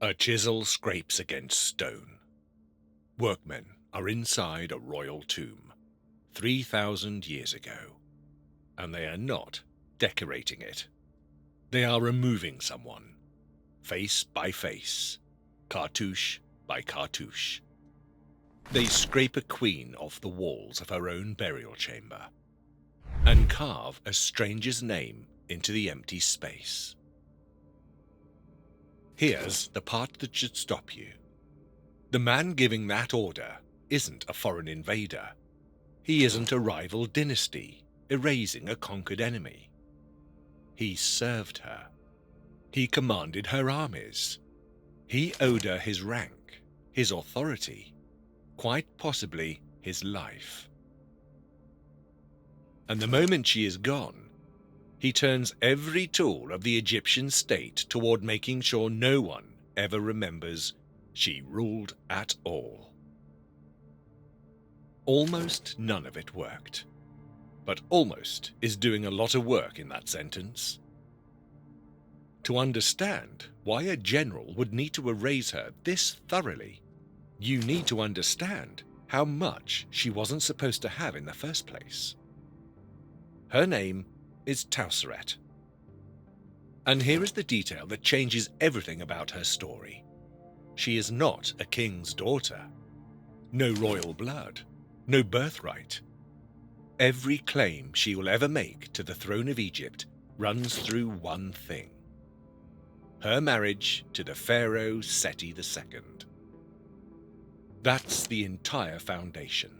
A chisel scrapes against stone. Workmen are inside a royal tomb, 3,000 years ago, and they are not decorating it. They are removing someone, face by face, cartouche by cartouche. They scrape a queen off the walls of her own burial chamber and carve a stranger's name into the empty space. Here's the part that should stop you. The man giving that order isn't a foreign invader. He isn't a rival dynasty erasing a conquered enemy. He served her. He commanded her armies. He owed her his rank, his authority, quite possibly his life. And the moment she is gone, he turns every tool of the Egyptian state toward making sure no one ever remembers she ruled at all. Almost none of it worked, but almost is doing a lot of work in that sentence. To understand why a general would need to erase her this thoroughly, you need to understand how much she wasn't supposed to have in the first place. Her name is Twosret. And here is the detail that changes everything about her story. She is not a king's daughter. No royal blood, no birthright. Every claim she will ever make to the throne of Egypt runs through one thing: her marriage to the Pharaoh Seti II. That's the entire foundation.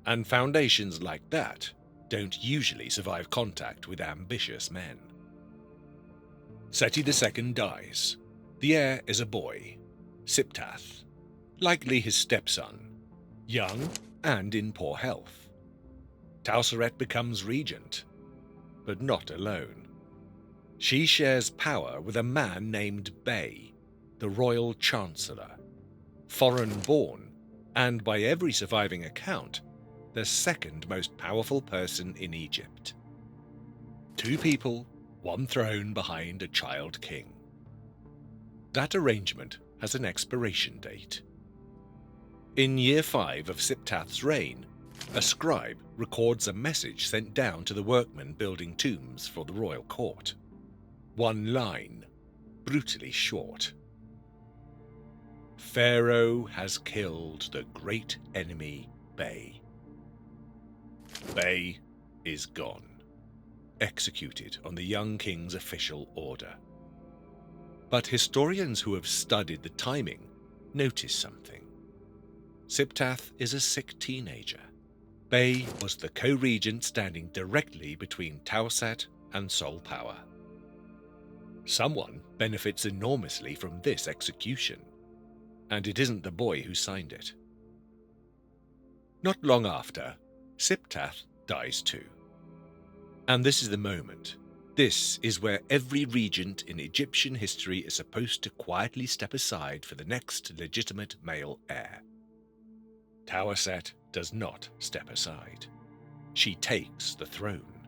And foundations like that don't usually survive contact with ambitious men. Seti II dies. The heir is a boy, Siptath, likely his stepson, young and in poor health. Twosret becomes regent, but not alone. She shares power with a man named Bey, the royal chancellor, foreign-born, and by every surviving account, the second most powerful person in Egypt. Two people, one throne behind a child king. That arrangement has an expiration date. In year 5 of Siptath's reign, a scribe records a message sent down to the workmen building tombs for the royal court. One line, brutally short. Pharaoh has killed the great enemy Bey. Bey is gone, executed on the young king's official order. But historians who have studied the timing notice something. Siptath is a sick teenager. Bey was the co-regent standing directly between Twosret and sole power. Someone benefits enormously from this execution, and it isn't the boy who signed it. Not long after, Siptath dies too. And this is the moment. This is where every regent in Egyptian history is supposed to quietly step aside for the next legitimate male heir. Twosret does not step aside. She takes the throne.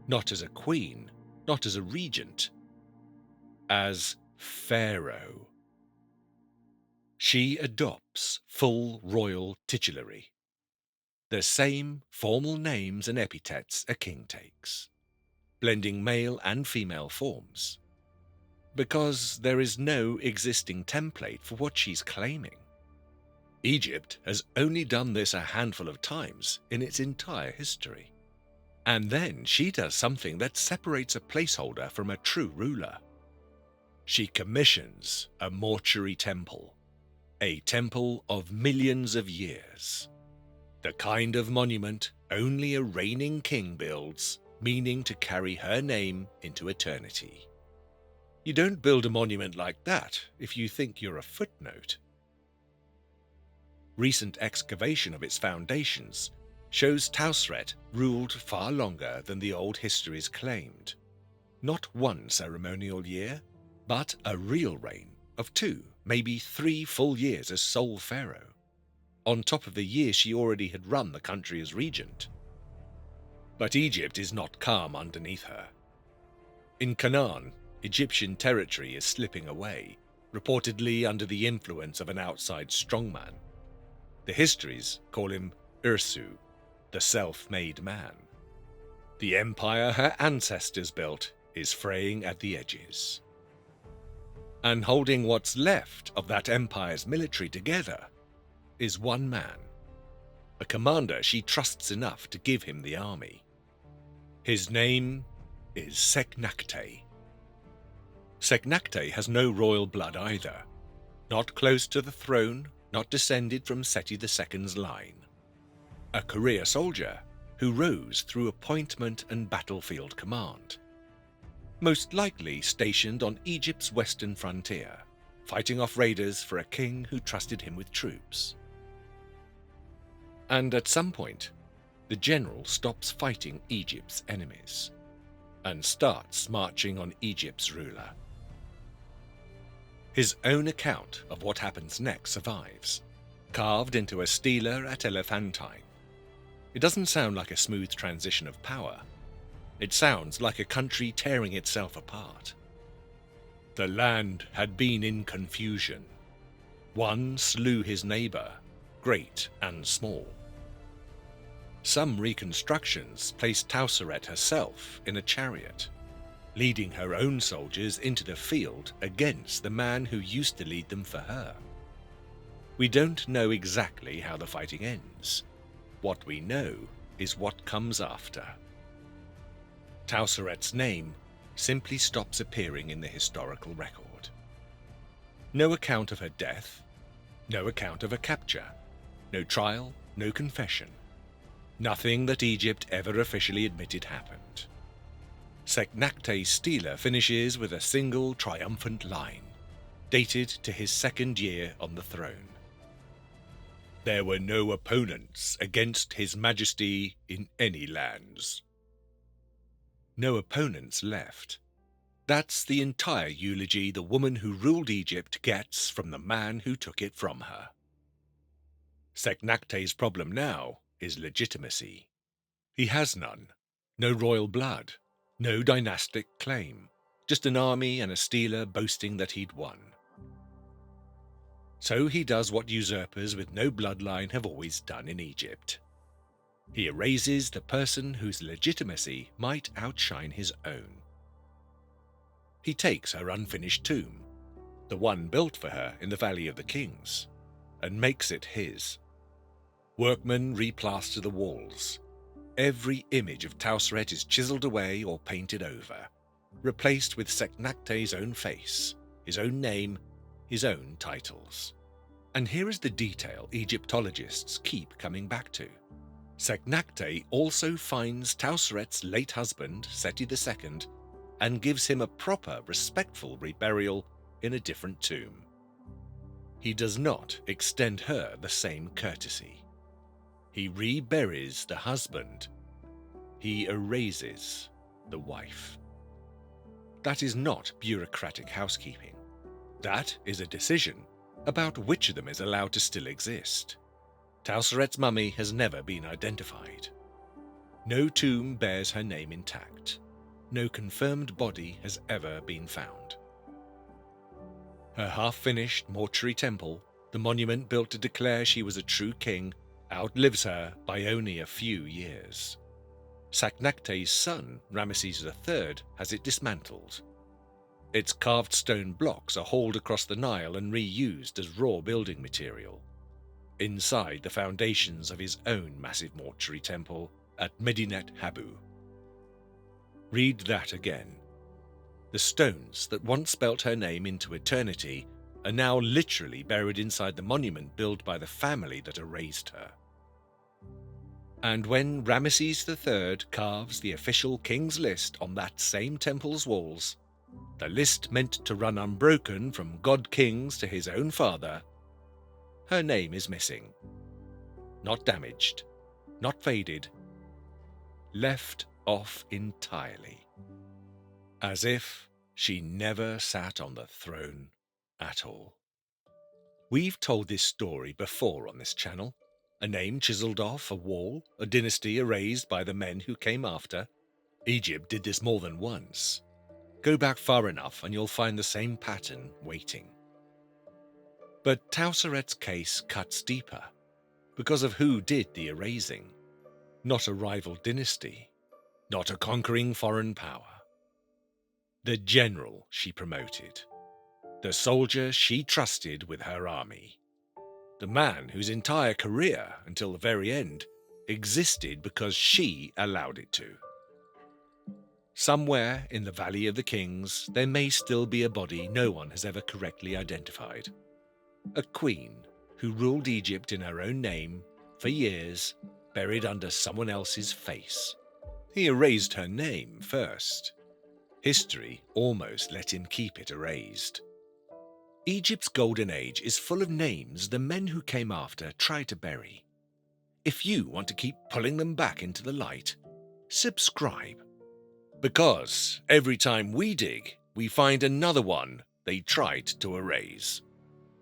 Not as a queen, not as a regent, as Pharaoh. She adopts full royal titulary, the same formal names and epithets a king takes, blending male and female forms, because there is no existing template for what she's claiming. Egypt has only done this a handful of times in its entire history. And then she does something that separates a placeholder from a true ruler. She commissions a mortuary temple, a temple of millions of years. The kind of monument only a reigning king builds, meaning to carry her name into eternity. You don't build a monument like that if you think you're a footnote. Recent excavation of its foundations shows Twosret ruled far longer than the old histories claimed. Not one ceremonial year, but a real reign of 2, maybe 3 full years as sole pharaoh, on top of the year she already had run the country as regent. But Egypt is not calm underneath her. In Canaan, Egyptian territory is slipping away, reportedly under the influence of an outside strongman. The histories call him Ursu, the self-made man. The empire her ancestors built is fraying at the edges. And holding what's left of that empire's military together is one man, a commander she trusts enough to give him the army. His name is Setnakhte. Setnakhte has no royal blood either, not close to the throne, not descended from Seti II's line. A career soldier who rose through appointment and battlefield command, most likely stationed on Egypt's western frontier, fighting off raiders for a king who trusted him with troops. And at some point, the general stops fighting Egypt's enemies and starts marching on Egypt's ruler. His own account of what happens next survives, carved into a stela at Elephantine. It doesn't sound like a smooth transition of power. It sounds like a country tearing itself apart. The land had been in confusion. One slew his neighbor, great and small. Some reconstructions placed Twosret herself in a chariot, leading her own soldiers into the field against the man who used to lead them for her. We don't know exactly how the fighting ends. What we know is what comes after. Twosret's name simply stops appearing in the historical record. No account of her death, no account of her capture, no trial, no confession. Nothing that Egypt ever officially admitted happened. Setnakhte's stela finishes with a single triumphant line, dated to his second year on the throne. There were no opponents against His Majesty in any lands. No opponents left. That's the entire eulogy the woman who ruled Egypt gets from the man who took it from her. Setnakhte's problem now is legitimacy. He has none. No royal blood, no dynastic claim, just an army and a stela boasting that he'd won. So he does what usurpers with no bloodline have always done in Egypt. He erases the person whose legitimacy might outshine his own. He takes her unfinished tomb, the one built for her in the Valley of the Kings, and makes it his. Workmen replaster the walls. Every image of Twosret is chiseled away or painted over, replaced with Setnakhte's own face, his own name, his own titles. And here is the detail Egyptologists keep coming back to. Setnakhte also finds Twosret's late husband, Seti II, and gives him a proper, respectful reburial in a different tomb. He does not extend her the same courtesy. He reburies the husband. He erases the wife. That is not bureaucratic housekeeping. That is a decision about which of them is allowed to still exist. Twosret's mummy has never been identified. No tomb bears her name intact. No confirmed body has ever been found. Her half-finished mortuary temple, the monument built to declare she was a true king, outlives her by only a few years. Setnakhte's son, Ramesses III, has it dismantled. Its carved stone blocks are hauled across the Nile and reused as raw building material, inside the foundations of his own massive mortuary temple at Medinet Habu. Read that again. The stones that once spelt her name into eternity are now literally buried inside the monument built by the family that erased her. And when Ramesses III carves the official king's list on that same temple's walls, the list meant to run unbroken from god kings to his own father, her name is missing. Not damaged, not faded, left off entirely. As if she never sat on the throne at all. We've told this story before on this channel. A name chiseled off a wall, a dynasty erased by the men who came after. Egypt did this more than once. Go back far enough and you'll find the same pattern waiting. But Twosret's case cuts deeper because of who did the erasing. Not a rival dynasty, not a conquering foreign power. The general she promoted, the soldier she trusted with her army, the man whose entire career, until the very end, existed because she allowed it to. Somewhere in the Valley of the Kings, there may still be a body no one has ever correctly identified. A queen who ruled Egypt in her own name for years, buried under someone else's face. He erased her name first. History almost let him keep it erased. Egypt's golden age is full of names the men who came after tried to bury. If you want to keep pulling them back into the light, subscribe. Because every time we dig, we find another one they tried to erase.